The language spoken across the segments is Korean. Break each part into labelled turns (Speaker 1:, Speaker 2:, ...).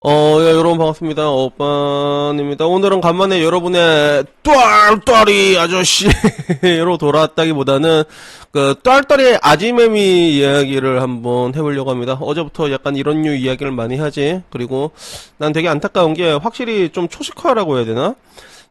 Speaker 1: 예, 여러분 반갑습니다. 오빠입니다. 오늘은 간만에 여러분의 똘똘이 아저씨로 돌아왔다기보다는 똘똘이 아지매미 이야기를 한번 해보려고 합니다. 어제부터 약간 이런 류 이야기를 많이 하지. 그리고 난 되게 안타까운 게 확실히 좀 초식화라고 해야 되나?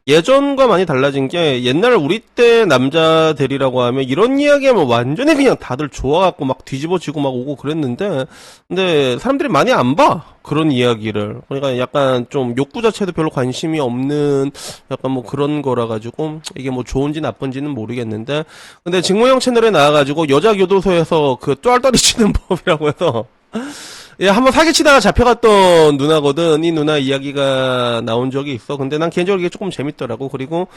Speaker 1: 예전과 많이 달라진 게 옛날 우리 때 남자들이라고 하면 이런 이야기하면 완전히 그냥 다들 좋아갖고 막 뒤집어지고 막 오고 그랬는데 근데 사람들이 많이 안 봐. 그런 이야기를. 그러니까 약간 좀 욕구 자체도 별로 관심이 없는 약간 뭐 그런 거라 가지고 이게 뭐 좋은지 나쁜지는 모르겠는데 근데 직무형 채널에 나와가지고 여자 교도소에서 그 똘똘이 치는 법이라고 해서 예, 한번 사기치다가 잡혀갔던 누나거든. 이 누나 이야기가 나온 적이 있어. 근데 난 개인적으로 이게 조금 재밌더라고. 그리고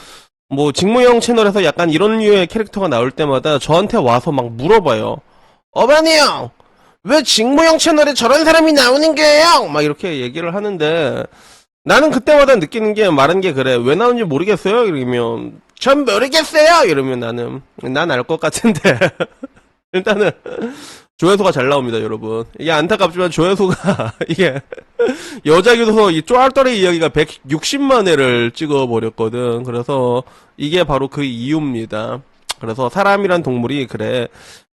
Speaker 1: 뭐 직무형 채널에서 약간 이런 류의 캐릭터가 나올 때마다 저한테 와서 막 물어봐요. 어머니 형! 왜 직무형 채널에 저런 사람이 나오는 거예요? 막 이렇게 얘기를 하는데 나는 그때마다 느끼는 게 말한 게 그래. 왜 나오는지 모르겠어요? 이러면 전 모르겠어요! 이러면 나는 난 알 것 같은데 일단은 조회수가 잘 나옵니다, 여러분. 이게 안타깝지만 조회수가 이게 여자 교도소 이 쫄떨이 이야기가 160만 회를 찍어버렸거든. 그래서 이게 바로 그 이유입니다. 그래서 사람이란 동물이 그래.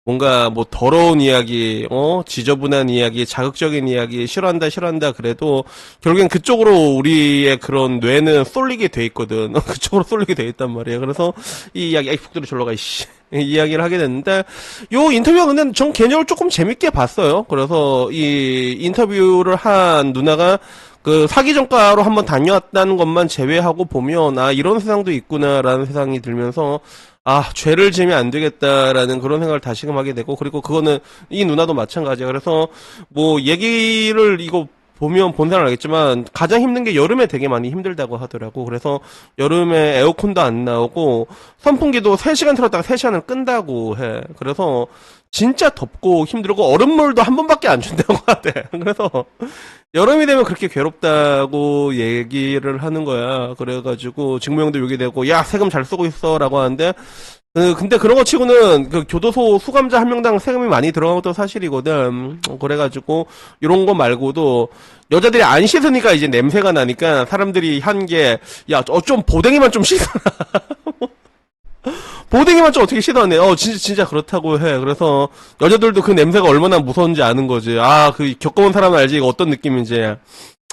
Speaker 1: 뭔가 뭐 더러운 이야기, 지저분한 이야기, 자극적인 이야기, 싫어한다 그래도 결국엔 그쪽으로 우리의 그런 뇌는 쏠리게 돼 있거든. 그쪽으로 쏠리게 돼 있단 말이야. 그래서 이 이야기, 아이 북들이 절로 가, 이씨. 이야기를 하게 됐는데 요 인터뷰가 근데 전 개인적으로 조금 재밌게 봤어요. 그래서 이 인터뷰를 한 누나가 그 사기 전과로 한번 다녀왔다는 것만 제외하고 보면 아 이런 세상도 있구나라는 세상이 들면서 아 죄를 지으면 안 되겠다라는 그런 생각을 다시금 하게 되고 그리고 그거는 이 누나도 마찬가지야. 그래서 뭐 얘기를 이거 보면 본 사람 알겠지만 가장 힘든 게 여름에 되게 많이 힘들다고 하더라고. 그래서 여름에 에어컨도 안 나오고 선풍기도 3시간 틀었다가 3시간을 끈다고 해. 그래서 진짜 덥고 힘들고 얼음물도 한 번밖에 안 준다고 하대. 그래서 여름이 되면 그렇게 괴롭다고 얘기를 하는 거야. 그래가지고 직무형도 욕이 되고 야 세금 잘 쓰고 있어라고 하는데 근데 그런 거 치고는 그 교도소 수감자 한 명당 세금이 많이 들어간 것도 사실이거든. 그래가지고 이런 거 말고도 여자들이 안 씻으니까 이제 냄새가 나니까 사람들이 한 게 야, 좀 보댕이만 좀 씻어라. 보댕이만 좀 어떻게 씻어내? 진짜 그렇다고 해. 그래서 여자들도 그 냄새가 얼마나 무서운지 아는 거지. 아, 그 겪어본 사람은 알지 이거 어떤 느낌인지.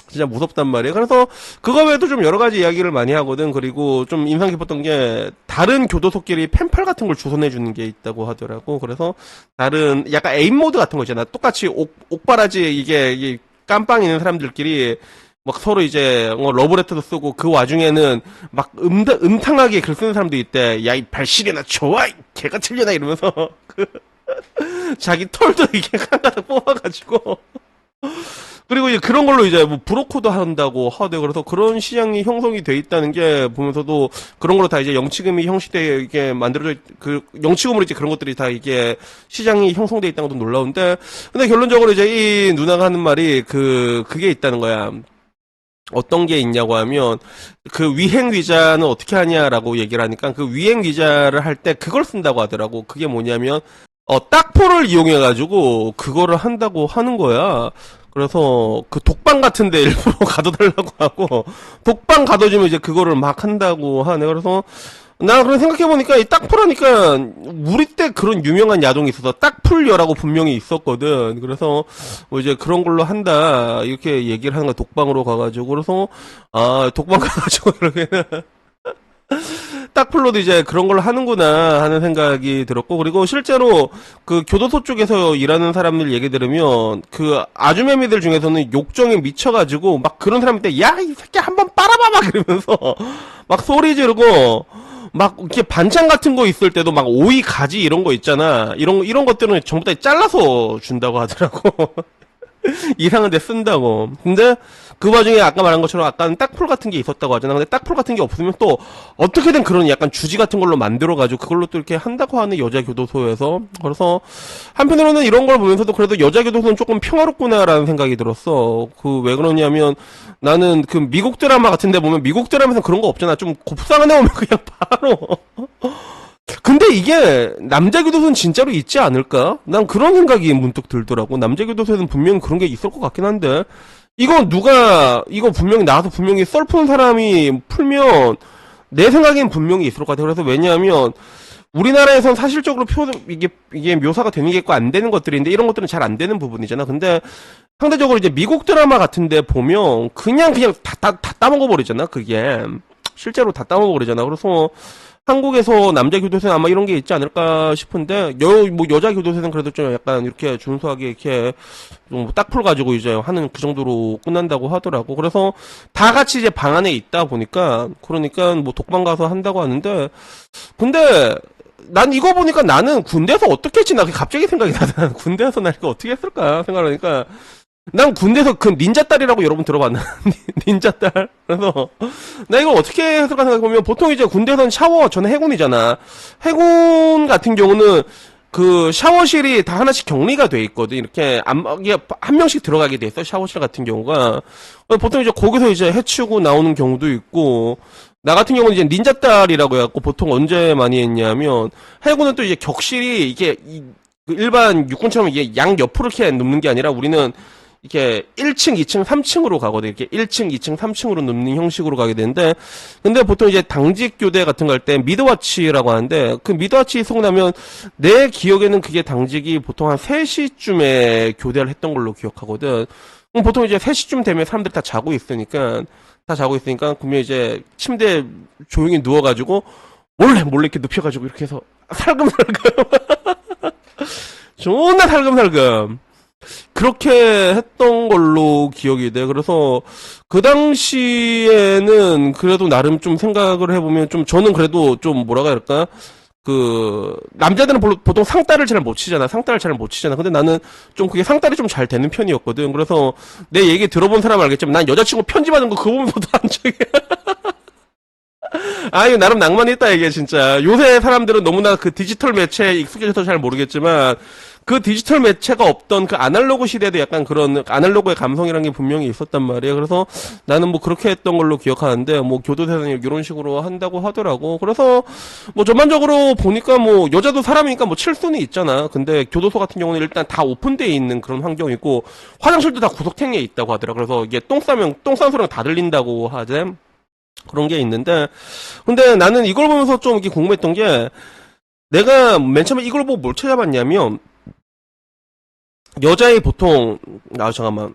Speaker 1: 진짜 무섭단 말이에요. 그래서 그거 외에도 좀 여러 가지 이야기를 많이 하거든. 그리고 좀 인상 깊었던 게 다른 교도소끼리 펜팔 같은 걸 주선해 주는 게 있다고 하더라고. 그래서 다른 약간 에임 모드 같은 거 있잖아. 똑같이 옥바라지 이게 깜빵 있는 사람들끼리 막 서로 이제 러브레터도 쓰고 그 와중에는 막 음탕하게 글 쓰는 사람도 있대. 야 이 발시려나 좋아 이 개가 틀려나 이러면서 그 자기 털도 이게 하나하나 뽑아가지고 그리고 이제 그런 걸로 이제 뭐 브로커도 한다고 하대. 그래서 그런 시장이 형성이 돼 있다는 게 보면서도 그런 걸로 다 이제 영치금이 형식돼 이게 만들어져 그 영치금으로 이제 그런 것들이 다 이게 시장이 형성돼 있다는 것도 놀라운데 근데 결론적으로 이제 이 누나가 하는 말이 그게 있다는 거야. 어떤 게 있냐고 하면 그 위행 위자는 어떻게 하냐라고 얘기를 하니까 그 위행 위자를 할 때 그걸 쓴다고 하더라고. 그게 뭐냐면 딱포를 이용해가지고 그거를 한다고 하는 거야. 그래서 그 독방 같은데 일부러 가둬달라고 하고 독방 가둬주면 이제 그거를 막 한다고 하네. 그래서 나 그런 생각해보니까 이 딱풀하니까 우리 때 그런 유명한 야동이 있어서 딱풀녀라고 분명히 있었거든. 그래서 뭐 이제 그런 걸로 한다 이렇게 얘기를 하는 거야. 독방으로 가가지고 그래서 아 독방 가가지고 이렇게 딱풀로도 이제 그런 걸 하는구나 하는 생각이 들었고 그리고 실제로 그 교도소 쪽에서 일하는 사람들 얘기 들으면 그 아주매미들 중에서는 욕정에 미쳐가지고 막 그런 사람 때 야 이 새끼 한번 빨아봐 막 이러면서 막 소리 지르고 막 이렇게 반찬 같은 거 있을 때도 막 오이 가지 이런 거 있잖아 이런 것들은 전부 다 잘라서 준다고 하더라고. 이상한 데 쓴다고. 근데 그 와중에 아까 말한 것처럼 아까는 딱풀 같은 게 있었다고 하잖아. 근데 딱풀 같은 게 없으면 또 어떻게든 그런 약간 주지 같은 걸로 만들어가지고 그걸로 또 이렇게 한다고 하는 여자 교도소에서. 그래서 한편으로는 이런 걸 보면서도 그래도 여자 교도소는 조금 평화롭구나라는 생각이 들었어. 그 왜 그러냐면 나는 그 미국 드라마 같은 데 보면 미국 드라마에서 그런 거 없잖아. 좀 곱상한 애 오면 그냥 바로 근데 이게 남자 교도소는 진짜로 있지 않을까? 난 그런 생각이 문득 들더라고. 남자 교도소에는 분명 그런 게 있을 것 같긴 한데 이거 분명히 나와서 분명히 썰 푼 사람이 풀면 내 생각엔 분명히 있을 것 같아요. 그래서 왜냐하면 우리나라에선 사실적으로 이게 묘사가 되는 게 있고 안 되는 것들인데 이런 것들은 잘 안 되는 부분이잖아. 근데 상대적으로 이제 미국 드라마 같은데 보면 그냥 다 따먹어 버리잖아. 그게 실제로 다 따먹어 버리잖아. 그래서 한국에서 남자 교도소는 아마 이런 게 있지 않을까 싶은데 뭐 여자 교도소는 그래도 좀 약간 이렇게 준수하게 이렇게 좀 딱풀 가지고 이제 하는 그 정도로 끝난다고 하더라고. 그래서 다 같이 이제 방 안에 있다 보니까 그러니까 뭐 독방 가서 한다고 하는데 근데 난 이거 보니까 나는 군대에서 어떻게 했지? 나 갑자기 생각이 나잖아. 군대에서 나 이거 어떻게 했을까 생각하니까 난 군대에서 그 닌자딸이라고 여러분 들어봤나? 닌자딸. 그래서 나 이걸 어떻게 했을까 생각해보면 보통 이제 군대에서는 샤워, 저는 해군이잖아. 해군 같은 경우는 그 샤워실이 다 하나씩 격리가 돼 있거든. 이렇게 이게 한 명씩 들어가게 돼 있어. 샤워실 같은 경우가. 보통 이제 거기서 이제 해치우고 나오는 경우도 있고 나 같은 경우는 이제 닌자딸이라고 해갖고 보통 언제 많이 했냐면 해군은 또 이제 격실이 이게 그 일반 육군처럼 이게 양 옆으로 이렇게 눕는 게 아니라 우리는 이렇게 1층, 2층, 3층으로 가거든. 이렇게 1층, 2층, 3층으로 눕는 형식으로 가게 되는데, 근데 보통 이제 당직 교대 같은 거 할 때 미드와치라고 하는데, 그 미드와치 쓰고 나면 내 기억에는 그게 당직이 보통 한 3시쯤에 교대를 했던 걸로 기억하거든. 그럼 보통 이제 3시쯤 되면 사람들이 다 자고 있으니까, 그러면 이제 침대에 조용히 누워가지고, 몰래 이렇게 눕혀가지고 이렇게 해서 살금살금. 존나 살금살금. 그렇게 했던 걸로 기억이 돼. 그래서 그 당시에는 그래도 나름 좀 생각을 해보면 좀 저는 그래도 좀 뭐라고 해야 할까? 그 남자들은 보통 상따를 잘 못 치잖아. 상따를 잘 못 치잖아. 근데 나는 좀 그게 상따리 좀 잘 되는 편이었거든. 그래서 내 얘기 들어본 사람 알겠지만 난 여자친구 편집하는 거 그거 보면서도 한 적이야. 아, 이거 나름 낭만이 있다, 이게 진짜. 요새 사람들은 너무나 그 디지털 매체에 익숙해져서 잘 모르겠지만, 그 디지털 매체가 없던 그 아날로그 시대에도 약간 그런 아날로그의 감성이라는 게 분명히 있었단 말이에요. 그래서 나는 뭐 그렇게 했던 걸로 기억하는데, 뭐 교도소에서는 이런 식으로 한다고 하더라고. 그래서 뭐 전반적으로 보니까 뭐 여자도 사람이니까 뭐 칠 수는 있잖아. 근데 교도소 같은 경우는 일단 다 오픈되어 있는 그런 환경이고, 화장실도 다 구석탱이에 있다고 하더라. 그래서 이게 똥 싼 소리가 다 들린다고 하지. 그런 게 있는데, 근데 나는 이걸 보면서 좀 이렇게 궁금했던 게, 내가 맨 처음에 이걸 보고 뭘 찾아봤냐면, 여자의 보통, 잠깐만.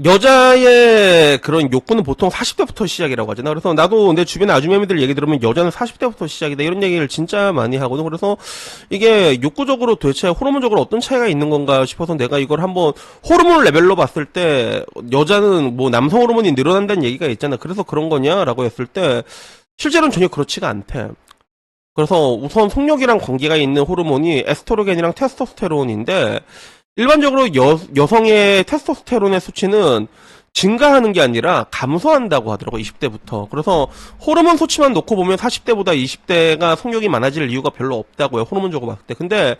Speaker 1: 여자의 그런 욕구는 보통 40대부터 시작이라고 하잖아. 그래서 나도 내 주변의 아주머니들 얘기 들으면 여자는 40대부터 시작이다. 이런 얘기를 진짜 많이 하거든. 그래서 이게 욕구적으로 도대체 호르몬적으로 어떤 차이가 있는 건가 싶어서 내가 이걸 한번 호르몬 레벨로 봤을 때 여자는 뭐 남성 호르몬이 늘어난다는 얘기가 있잖아. 그래서 그런 거냐라고 했을 때 실제로는 전혀 그렇지가 않대. 그래서 우선 성욕이랑 관계가 있는 호르몬이 에스트로겐이랑 테스토스테론인데 일반적으로 여성의 테스토스테론의 수치는 증가하는 게 아니라 감소한다고 하더라고, 20대부터. 그래서 호르몬 수치만 놓고 보면 40대보다 20대가 성욕이 많아질 이유가 별로 없다고요, 호르몬적으로 봤을 때. 근데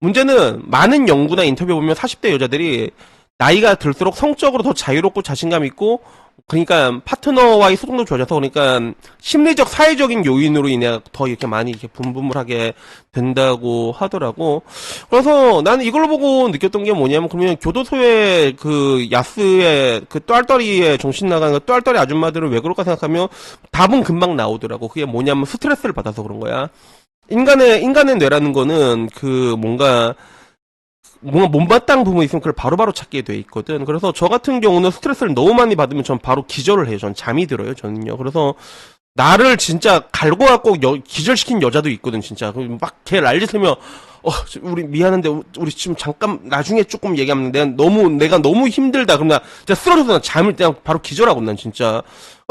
Speaker 1: 문제는 많은 연구나 인터뷰 보면 40대 여자들이 나이가 들수록 성적으로 더 자유롭고 자신감 있고 그러니까 파트너와의 소통도 좋아져서 그러니까 심리적 사회적인 요인으로 인해 더 이렇게 많이 이렇게 붐붐을 된다고 하더라고. 그래서 나는 이걸 보고 느꼈던 게 뭐냐면 그러면 교도소의 그 야스의 그 똘똘이의 정신 나가는 그 똘똘이 아줌마들은 왜 그럴까 생각하면 답은 금방 나오더라고. 그게 뭐냐면 스트레스를 받아서 그런 거야. 인간의 뇌라는 거는 그 뭔가 못마땅한 부분이 있으면 그걸 바로바로 찾게 돼 있거든. 그래서 저 같은 경우는 스트레스를 너무 많이 받으면 전 바로 기절을 해요. 전 잠이 들어요. 저는요. 그래서 나를 진짜 갈고 갖고 기절시킨 여자도 있거든. 진짜 막 걔 난리치면 우리 미안한데 우리 지금 잠깐 나중에 조금 얘기하면 내가 너무 힘들다. 그럼 나 진짜 쓰러져서 나 잠을 그냥 바로 기절하고 난 진짜.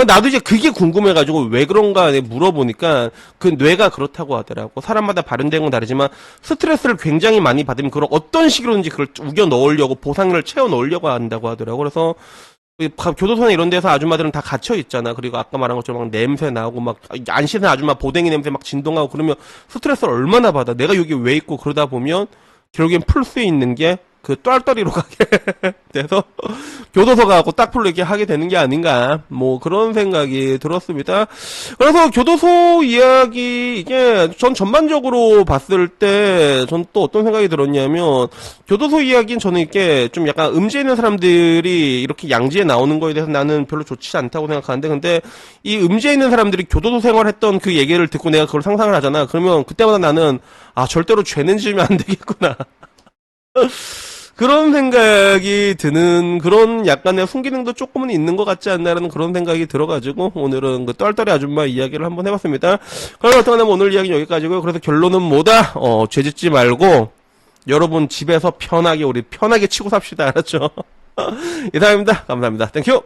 Speaker 1: 나도 이제 그게 궁금해가지고 왜 그런가 물어보니까 그 뇌가 그렇다고 하더라고. 사람마다 발현된 건 다르지만 스트레스를 굉장히 많이 받으면 그걸 어떤 식으로든지 그걸 우겨 넣으려고 보상을 채워 넣으려고 한다고 하더라고. 그래서 교도소나 이런 데서 아줌마들은 다 갇혀 있잖아. 그리고 아까 말한 것처럼 막 냄새 나고 막 안 씻은 아줌마 보댕이 냄새 막 진동하고 그러면 스트레스를 얼마나 받아. 내가 여기 왜 있고 그러다 보면 결국엔 풀 수 있는 게 그 똘똘이로 가게 돼서 교도소 가고 딱풀로 이렇게 하게 되는 게 아닌가 뭐 그런 생각이 들었습니다. 그래서 교도소 이야기 이게 전 전반적으로 봤을 때 전 또 어떤 생각이 들었냐면 교도소 이야기는 저는 이렇게 좀 약간 음지에 있는 사람들이 이렇게 양지에 나오는 거에 대해서 나는 별로 좋지 않다고 생각하는데 근데 이 음지에 있는 사람들이 교도소 생활했던 그 얘기를 듣고 내가 그걸 상상을 하잖아. 그러면 그때마다 나는 아 절대로 죄는 지으면 안 되겠구나. 그런 생각이 드는 그런 약간의 순기능도 조금은 있는 것 같지 않나라는 그런 생각이 들어가지고 오늘은 그 똘똘이 아줌마 이야기를 한번 해봤습니다. 그럼 어떡하냐면 오늘 이야기는 여기까지고요. 그래서 결론은 뭐다? 죄짓지 말고 여러분 집에서 편하게 우리 편하게 치고 삽시다. 알았죠? 이상입니다. 감사합니다. 땡큐!